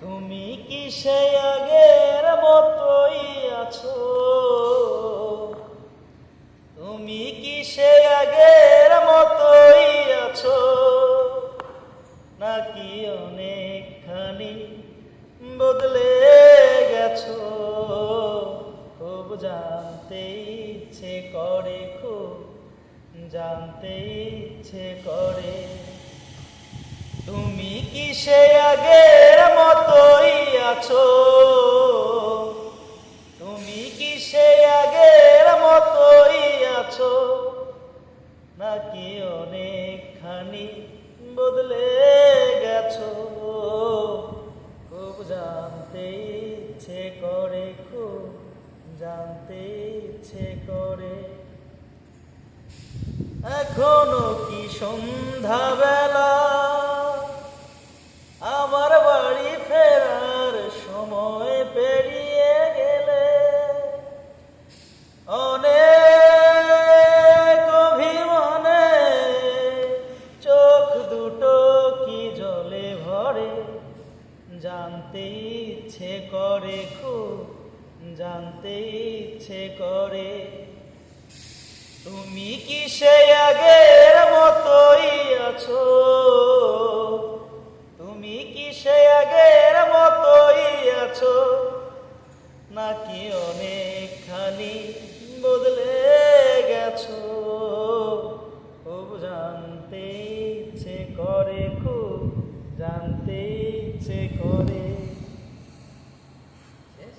তুমি কি সেই আগের মতোই আছো? তুমি কি সেই আগের মতোই আছো, নাকি অনেকখানি বদলে গেছো? খুব জানতে ইচ্ছে করে, খুব জানতে ইচ্ছে করে। তুমি কি সেই আগের মতোই আছো? তুমি কি সেই আগের মতোই আছো, নাকি অনেকখানি বদলে গেছো? খুব জানতে ইচ্ছে করে, খুব জানতে ইচ্ছে করে। এখনো কি সন্ধ্যাবেলা, আমার বাড়ি ফেরার সময় পেরিয়ে গেলে? অনেক অভিমানে চোখ দুটো কি জলে ভরে, জানতে ইচ্ছে করে, খুব জানতে ইচ্ছে করে। তুমি কি সেই আগের মতোই আছো? তুমি কি সেই আগের মতোই আছো, নাকি অনেক